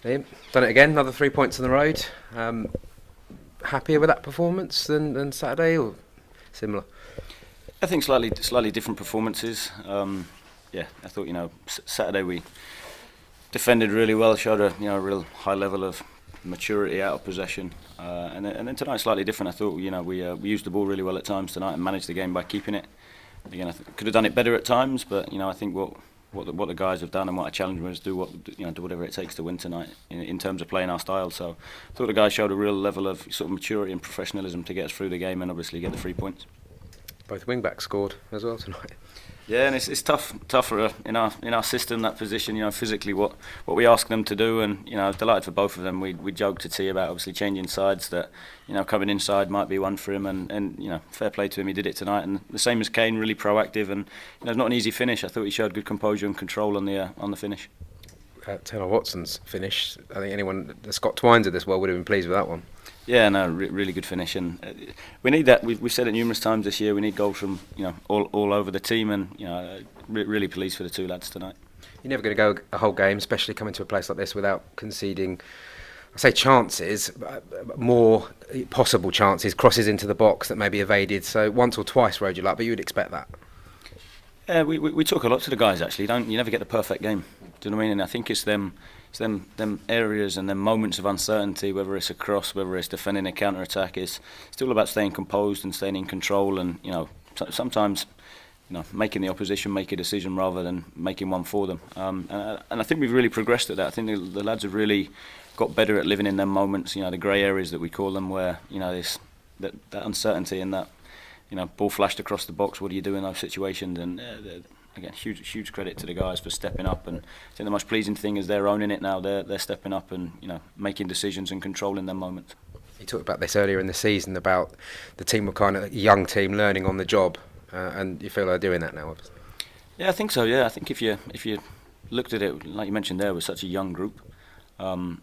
Liam, done it again, another 3 points on the road. Happier with that performance than Saturday, or similar? I think slightly different performances. I thought Saturday we defended really well, showed a real high level of maturity out of possession, and then tonight slightly different. I thought we used the ball really well at times tonight and managed the game by keeping it. Again, could have done it better at times, but I think what the guys have done and what our challenge was do whatever it takes to win tonight in terms of playing our style. So I thought the guys showed a real level of sort of maturity and professionalism to get us through the game and obviously get the 3 points. Both wing backs scored as well tonight. Yeah, and it's tougher in our system, that position. Physically what we ask them to do, and delighted for both of them. We joked to T about obviously changing sides. That coming inside might be one for him, and fair play to him. He did it tonight, and the same as Kane, really proactive, and it's not an easy finish. I thought he showed good composure and control on the finish. Taylor Watson's finish. I think anyone, the Scott Twines of this world, would have been pleased with that one. Yeah, no, really good finish, and we need that. We've said it numerous times this year. We need goals from all over the team, and really pleased for the two lads tonight. You're never going to go a whole game, especially coming to a place like this, without conceding. I say chances, more possible chances, crosses into the box that may be evaded. So once or twice rode your luck, but you would expect that. Yeah, we talk a lot to the guys actually. You never get the perfect game. Do you know what I mean? And I think it's them areas and them moments of uncertainty, whether it's a cross, whether it's defending a counter attack. It's still about staying composed and staying in control, and sometimes making the opposition make a decision rather than making one for them. And I think we've really progressed at that. I think the lads have really got better at living in them moments. The grey areas that we call them, where this that uncertainty and that. Ball flashed across the box. What do you do in those situations? And again, huge credit to the guys for stepping up. And I think the most pleasing thing is they're owning it now. They're stepping up and making decisions and controlling them moments. You talked about this earlier in the season about the team were kind of a young team learning on the job, and you feel they're doing that now, obviously. Yeah, I think so. Yeah, I think if you looked at it like you mentioned there, with such a young group. And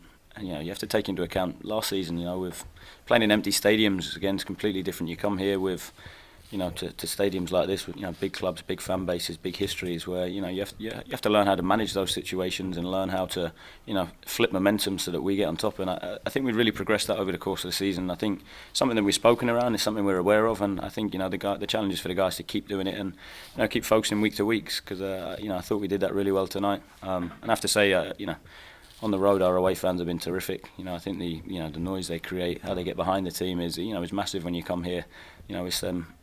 you have to take into account last season. With playing in empty stadiums, again, it's completely different. You come here with, to stadiums like this with big clubs, big fan bases, big histories, where you have to learn how to manage those situations and learn how to flip momentum so that we get on top. And I think we really progressed that over the course of the season. I think something that we've spoken around is something we're aware of, and I think the challenge is for the guys to keep doing it and keep focusing week to week, because I thought we did that really well tonight. And I have to say on the road, our away fans have been terrific. I think the noise they create, how they get behind the team is massive when you come here. It's them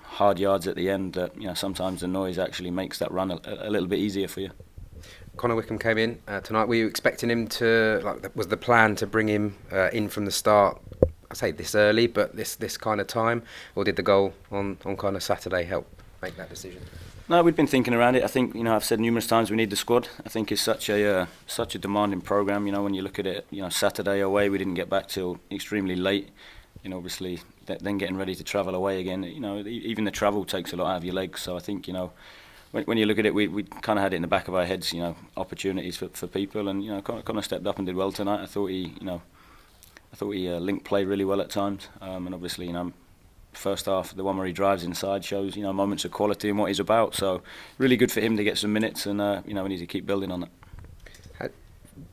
hard yards at the end that sometimes the noise actually makes that run a little bit easier for you. Connor Wickham came in tonight. Were you expecting him to? Was the plan to bring him in from the start? I say this early, but this kind of time, or did the goal on kind of Saturday help make that decision? No, we've been thinking around it. I think I've said numerous times we need the squad. I think it's such a demanding program. When you look at it, Saturday away we didn't get back till extremely late. Obviously then getting ready to travel away again. Even the travel takes a lot out of your legs. So I think when you look at it, we kind of had it in the back of our heads. Opportunities for people, and Connor stepped up and did well tonight. I thought he linked play really well at times, and obviously first half, the one where he drives inside shows moments of quality and what he's about. So really good for him to get some minutes, and we need to keep building on that.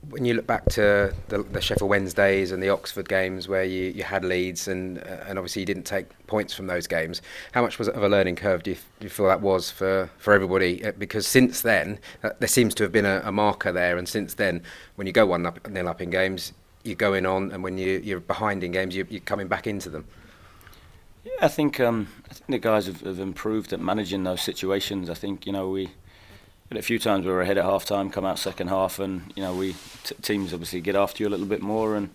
When you look back to the Sheffield Wednesdays and the Oxford games where you had leads and obviously you didn't take points from those games, how much was it of a learning curve do you feel that was for everybody? Because since then there seems to have been a marker there, and since then when you go 1-0 up in games, you're going on, and when you're behind in games, you're coming back into them. Yeah, I think the guys have improved at managing those situations. I think we had a few times we were ahead at half time, come out second half, and teams obviously get after you a little bit more. And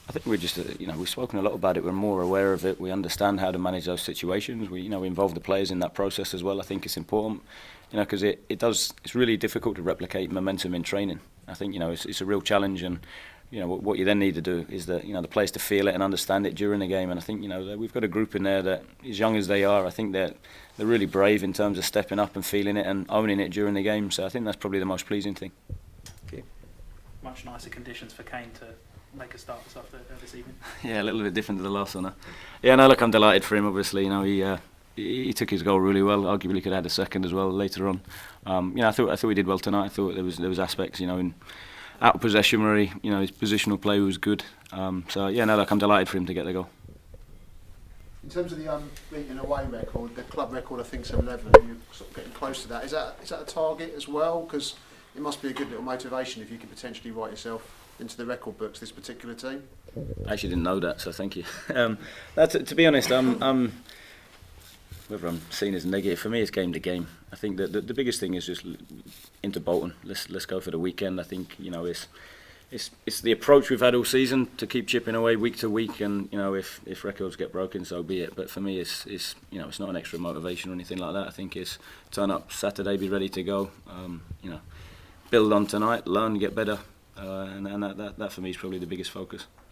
I think we're just we've spoken a lot about it. We're more aware of it. We understand how to manage those situations. We we involve the players in that process as well. I think it's important, because it's really difficult to replicate momentum in training. I think it's a real challenge, and what you then need to do is that the players to feel it and understand it during the game. And I think we've got a group in there that, as young as they are, I think they're really brave in terms of stepping up and feeling it and owning it during the game. So I think that's probably the most pleasing thing. Okay. Much nicer conditions for Kane to make a start this evening. Yeah, a little bit different to the last one. Yeah, no, look, I'm delighted for him. Obviously, he took his goal really well. Arguably could have had a second as well later on. I thought we did well tonight. I thought there was aspects, in out of possession where his positional play was good. So yeah, no, look, I'm delighted for him to get the goal. In terms of the unbeaten away record, the club record I think is 11. You're sort of getting close to that. Is that a target as well? Because it must be a good little motivation if you could potentially write yourself into the record books. This particular team. I actually didn't know that, so thank you. To be honest, whether I'm seen as negative, for me it's game to game. I think that the biggest thing is just into Bolton. Let's go for the weekend. I think it's the approach we've had all season to keep chipping away week to week, and if records get broken, so be it. But for me, it's not an extra motivation or anything like that. I think it's turn up Saturday, be ready to go. Build on tonight, learn, get better, and that for me is probably the biggest focus.